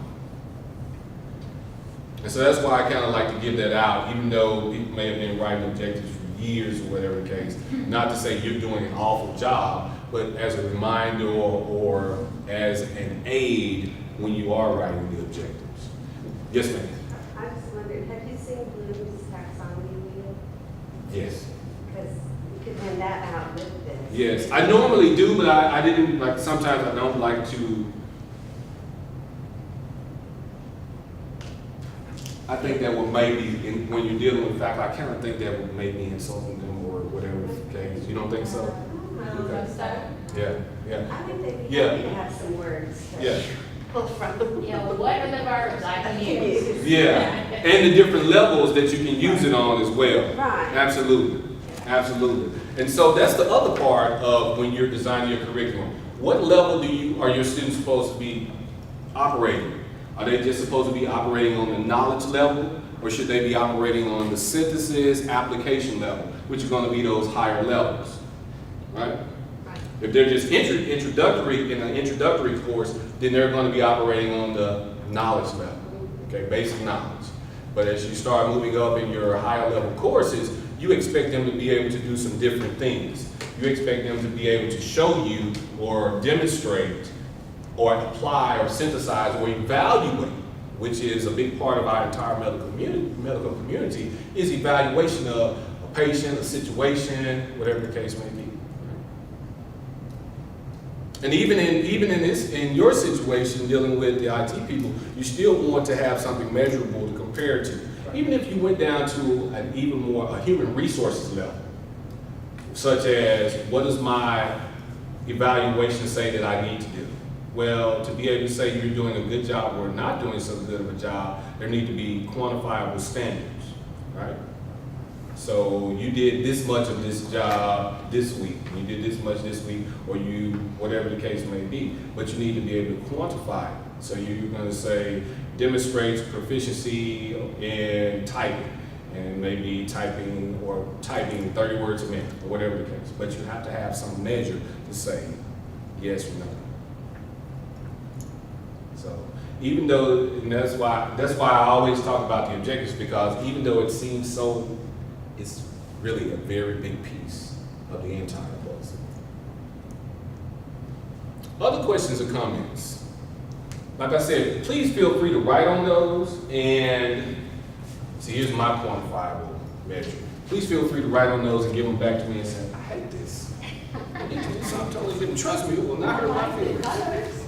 And so that's why I kind of like to give that out, even though people may have been writing objectives for years or whatever the case. Not to say you're doing an awful job, but as a reminder or as an aid when you are writing the objectives. Yes, ma'am. I just wondered, have you seen Bloom's taxonomy wheel? Yes. Because you could hand that out with this. Yes, I normally do, but I didn't, like, sometimes I don't like to I think that would maybe, when you're dealing with faculty, I kind of think that would maybe insulting them or whatever the case. You don't think so? Okay. Yeah, yeah, I think they Yeah. need to have some words to yeah, pull from. You know, what are the verbs I can use? yeah. And the different levels that you can use it on as well. Right. Absolutely, absolutely. And so that's the other part of when you're designing your curriculum. What level are your students supposed to be operating? Are they just supposed to be operating on the knowledge level, or should they be operating on the synthesis application level, which are going to be those higher levels, right? If they're just introductory in an introductory course, then they're going to be operating on the knowledge level, okay, basic knowledge. But as you start moving up in your higher level courses, you expect them to be able to do some different things. You expect them to be able to show you or demonstrate or apply or synthesize or evaluate, which is a big part of our entire medical community, is evaluation of a patient, a situation, whatever the case may be. And even in your situation dealing with the IT people, you still want to have something measurable to compare to. Even if you went down to an even more a human resources level, such as what does my evaluation say that I need to do? Well, to be able to say you're doing a good job or not doing so good of a job, there need to be quantifiable standards, right? So you did this much of this job this week, you did this much this week, or you, whatever the case may be, but you need to be able to quantify it. So you're gonna say, demonstrates proficiency in typing, and maybe typing 30 words a minute, or whatever the case. But you have to have some measure to say yes or no. So even though, and that's why I always talk about the objectives, because even though it seems so, it's really a very big piece of the entire puzzle. Other questions or comments? Like I said, please feel free to write on those, and see, here's my quantifiable measure. Please feel free to write on those and give them back to me and say, I hate this. I need to do something totally different. Trust me, it will not hurt my feelings.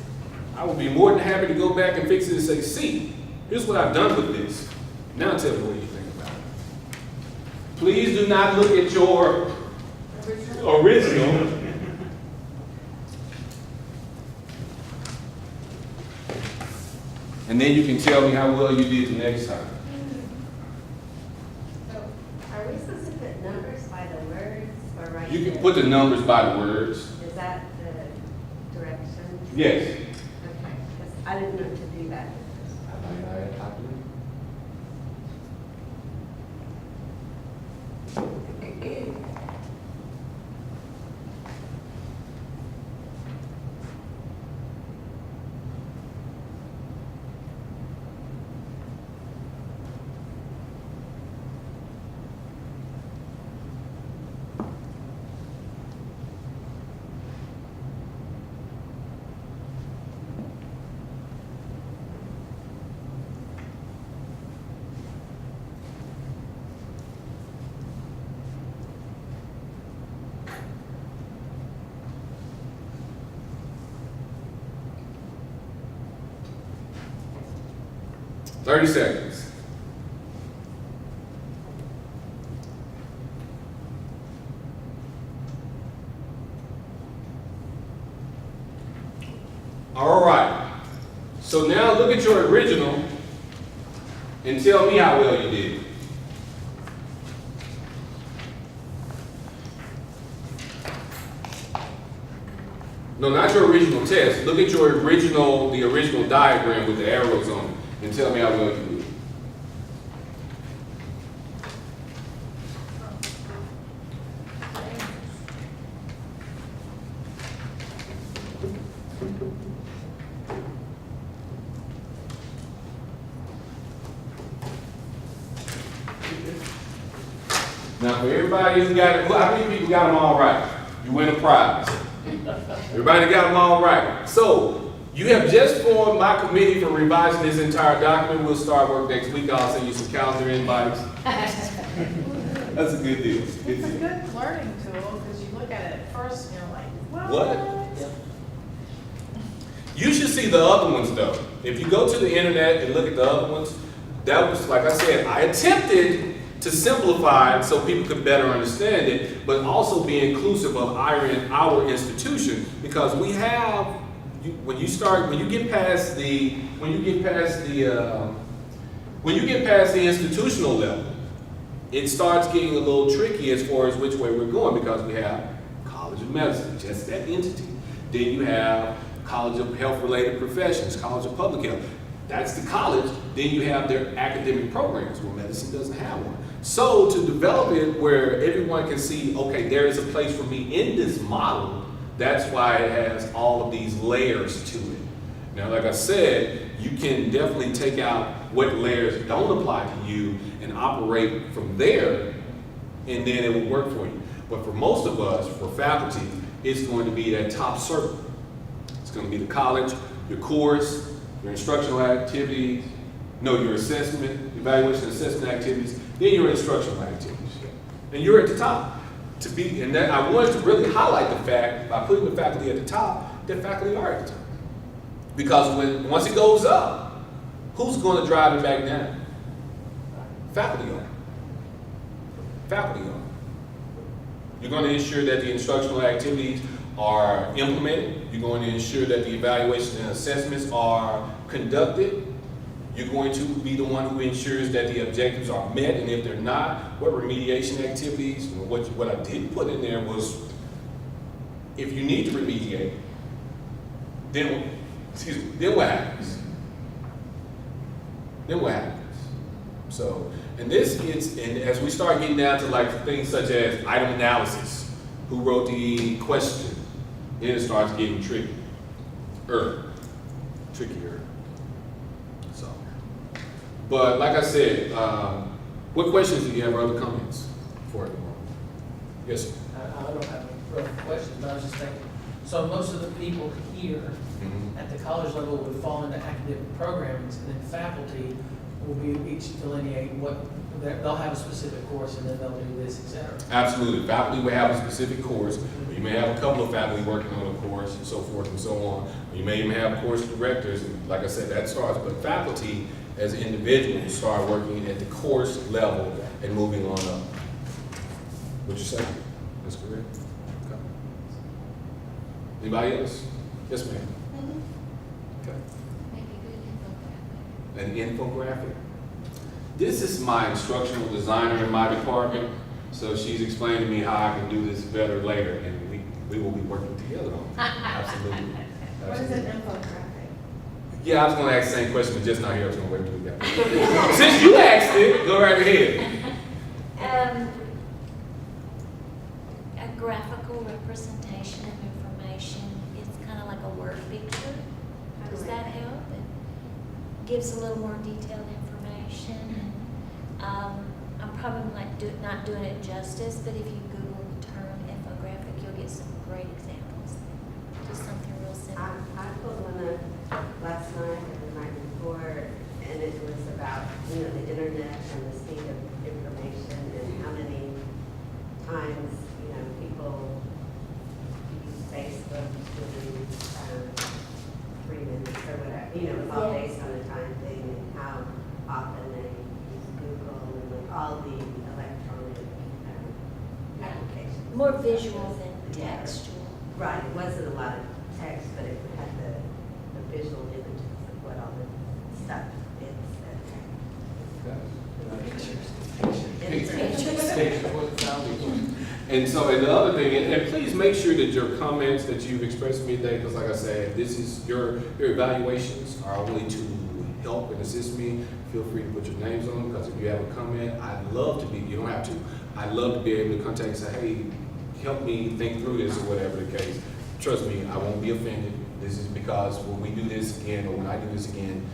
I will be more than happy to go back and fix it and say, see, here's what I've done with this. Now tell me what you think about it. Please do not look at your original. And then you can tell me how well you did the next time. So, are we supposed to put numbers by the words or write? You can put the numbers by the words. Is that the direction? Yes. Okay, because I didn't know to do that. "30 seconds. All right. So now look at your original and tell me how well you did. No, not your original test. Look at your original, the original diagram with the arrows on it, and tell me how well you did. Now, for everybody who got it, how many people got them all right? You win a prize. Everybody got them all right. So, you have just formed my committee for revising this entire document. We'll start work next week. I'll send you some calendar invites. That's a good deal. It's a good learning tool, because you look at it first and you're like, What? You should see the other ones though. If you go to the internet and look at the other ones, that was, like I said, I attempted to simplify it so people could better understand it, but also be inclusive of our institution, because we have, when you get past the institutional level, it starts getting a little tricky as far as which way we're going, because we have College of Medicine, just that entity. Then you have College of Health-Related Professions, College of Public Health. That's the college. Then you have their academic programs, where medicine doesn't have one. So to develop it where everyone can see, okay, there is a place for me in this model, that's why it has all of these layers to it. Now, like I said, you can definitely take out what layers don't apply to you and operate from there, and then it will work for you. But for most of us, for faculty, it's going to be that top circle. It's going to be the college, your course, your instructional activities, your assessment, evaluation and assessment activities, then your instructional activities. And you're at the top. And that, I wanted to really highlight the fact, by putting the faculty at the top, that faculty are at the top. Because once it goes up, who's going to drive it back down? Faculty are. Faculty are. You're going to ensure that the instructional activities are implemented. You're going to ensure that the evaluations and assessments are conducted. You're going to be the one who ensures that the objectives are met, and if they're not, what remediation activities. What I didn't put in there was, if you need to remediate, then what happens? Then what happens? So, and as we start getting down to like things such as item analysis, who wrote the question, then it starts getting trickier. So, but like I said, what questions do you have or other comments for everyone? Yes, sir. I don't have a real question, but I was just thinking, so most of the people here at the college level would fall into academic programs, and then faculty will be each delineate what, they'll have a specific course, and then they'll do this, et cetera. Absolutely. Faculty will have a specific course. You may have a couple of faculty working on a course and so forth and so on. You may even have course directors, and like I said, that starts, but faculty as individuals start working at the course level and moving on up. What you say? That's correct. Okay. Anybody else? Yes, ma'am. Okay. An infographic. This is my instructional designer in my department, so she's explained to me how I can do this better later, and we will be working together on it. Absolutely. What is an infographic? Yeah, I was going to ask the same question, but just not here. I was going to wait till we got it. Since you asked it, go right ahead. A graphical representation of information. It's kind of like a word picture. Does that help? It gives a little more detailed information. I'm probably not doing it justice, but if you Google the term infographic, you'll get some great examples. Just something real simple. I pulled one up last night or the night before, and it was about, the internet and the speed of information and how many times, people use Facebook within 3 minutes or whatever. It was all based on a time thing, and how often they use Google and like all the electronic applications. More visual than textual. Right, it wasn't a lot of text, but it had the visual images of what all the stuff is. And so, and the other thing, and please make sure that your comments that you've expressed to me today, because like I said, this is your evaluations are only to help and assist me. Feel free to put your names on them, because if you have a comment, I'd love to be, you don't have to, I'd love to be able to contact and say, hey, help me think through this or whatever the case. Trust me, I won't be offended. This is because when we do this again, or when I do this again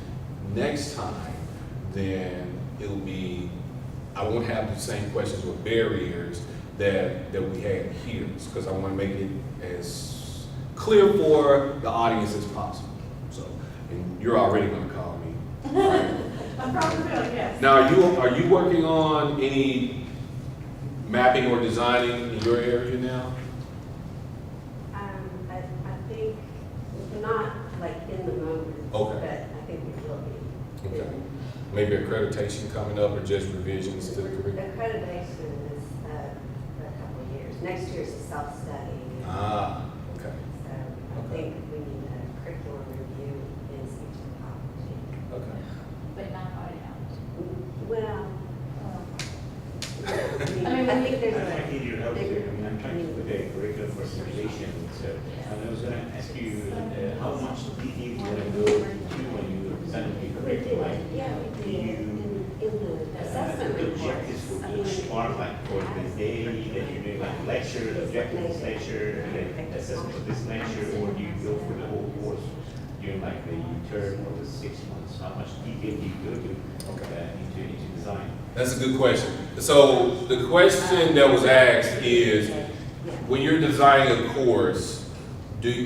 next time, then it'll be, I won't have the same questions or barriers that we had here, because I want to make it as clear for the audience as possible. So, and you're already going to call me. Right? I'm probably will, yes. Now, are you working on any mapping or designing in your area now? I think, not like in the moment, Okay. but I think we will be. Okay. maybe accreditation coming up or just revisions to the curriculum? Accreditation is a couple of years. Next year's a self-study. Ah, okay, So I think we need a curriculum review in speech pathology. okay. But not audit out. Well, I I think there's I a need your help bigger. here. I mean, I'm trying to put a curriculum for simulation, so, and I was gonna ask you, how much detail you wanna go to when you design the We did, curriculum? Like, yeah, we do did. you, In the assessment the reports. objectives for I mean, each part, like for the day that you're doing, like lecture, the objective of this lecture, and then assessment of this lecture, or do you go for the whole course during like the term or the 6 months? How much detail do you go to into design? That's a good question. So the question that was asked is, when you're designing a course,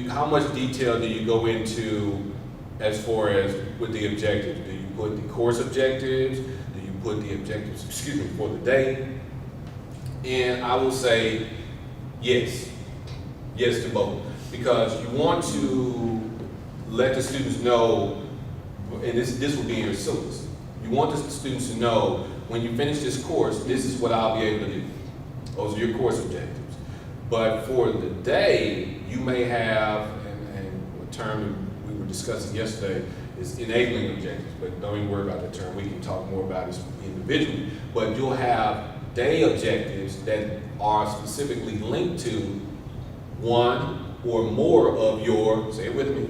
how much detail do you go into as far as with the objectives? Do you put the course objectives? Do you put the objectives, for the day? And I will say yes. Yes to both. Because you want to let the students know, and this will be in your syllabus. You want the students to know, when you finish this course, this is what I'll be able to do. Those are your course objectives. But for the day, you may have, and a term we were discussing yesterday is enabling objectives, but don't even worry about the term. We can talk more about this individually. But you'll have day objectives that are specifically linked to one or more of your, say it with me,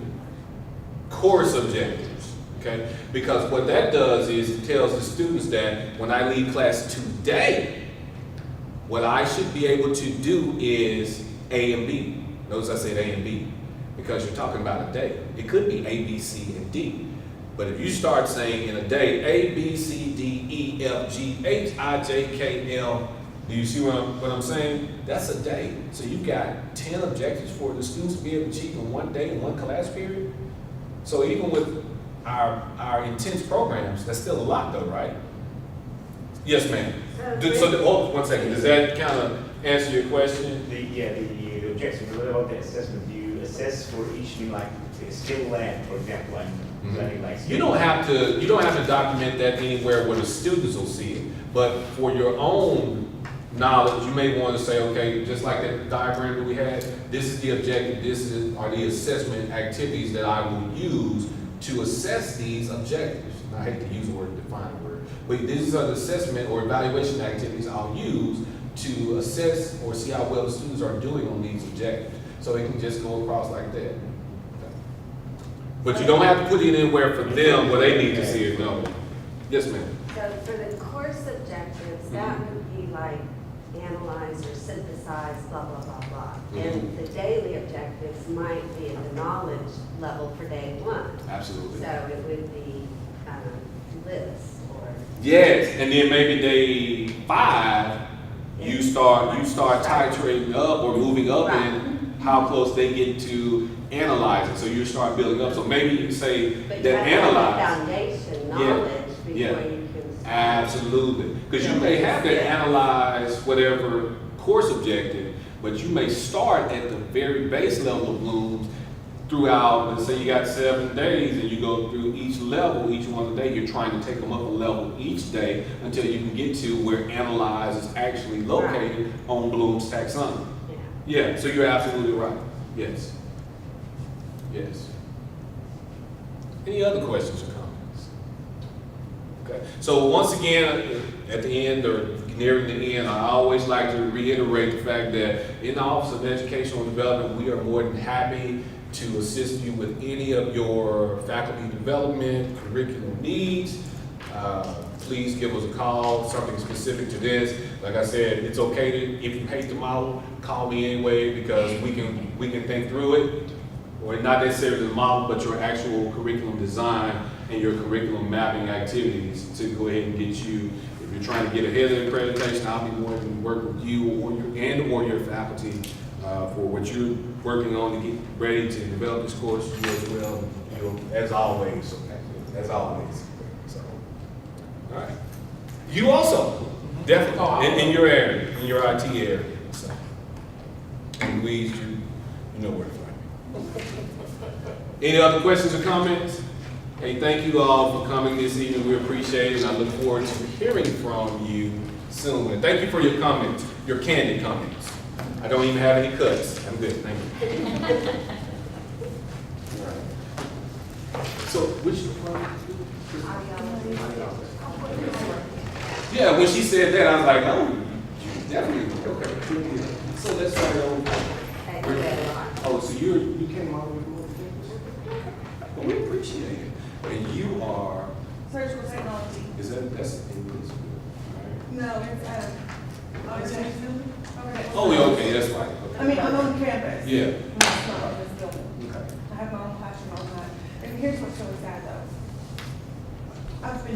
course objectives. Okay? Because what that does is it tells the students that when I leave class today, what I should be able to do is A and B. Notice I said A and B because you're talking about a day. It could be A, B, C, and D. But if you start saying in a day, A, B, C, D, E, F, G, H, I, J, K, L, do you see what I'm saying? That's a day. So you got 10 objectives for the students to be able to achieve in one day, in one class period. So even with our intense programs, that's still a lot though, right? Yes, ma'am. One second, does that kind of answer your question? The objective, what about the assessment? Do you assess for each new, like, skill lab, for example, I'm learning like. You don't have to document that anywhere where the students will see it. But for your own knowledge, you may want to say, okay, just like that diagram that we had, this is the objective, are the assessment activities that I will use to assess these objectives. And I hate to use the word, define the word, but these are the assessment or evaluation activities I'll use to assess or see how well the students are doing on these objectives. So it can just go across like that. But you don't have to put it anywhere for them where they need to see it, no. Yes, ma'am. So for the course objectives, that would be like analyze or synthesize, blah, blah, blah, blah. And the daily objectives might be at the knowledge level for day one. Absolutely. So it would be lists or. Yes, and then maybe day 5, you start titrating up or moving up in how close they get to analyzing. So you start building up. So maybe you can say But that you have to analyze. have the foundation knowledge before yeah. you can. Absolutely. Because you may have to analyze whatever course objective, but you may start at the very base level of Bloom's throughout, let's say you got 7 days and you go through each level, each one of the day, you're trying to take them up a level each day until you can get to where analyze is actually located on Bloom's taxonomy. Yeah. Yeah, so you're absolutely right. Yes. Yes. Any other questions or comments? Okay. So once again, at the end or nearing the end, I always like to reiterate the fact that in the Office of Educational Development, we are more than happy to assist you with any of your faculty development, curriculum needs. Please give us a call, something specific to this. Like I said, it's okay to, if you hate the model, call me anyway because we can think through it. Or not necessarily the model, but your actual curriculum design and your curriculum mapping activities to go ahead and get you, if you're trying to get ahead of the accreditation, I'll be more than work with you or your faculty for what you're working on to get ready to develop this course, you as well, as always. As always. So, all right. You also, definitely, in your area, in your IT area. So, and Louise, you know where to find me. Any other questions or comments? Hey, thank you all for coming this evening. We appreciate it, and I look forward to hearing from you soon. And thank you for your comments, your candid comments. I don't even have any cuts. I'm good, thank you. All right. So, which department? Yeah, when she said that, I was like, oh, you definitely, okay. So let's start over. Oh, so you came all the way from over campus? Well, we appreciate it. And you are, Surgical technology. is that's in this group, right? No, it's, Oh, yeah, okay, that's fine. I mean, I'm on campus. Yeah. It's not on this building. Okay. I have my own classroom all the time. And here's what's really sad though. I've been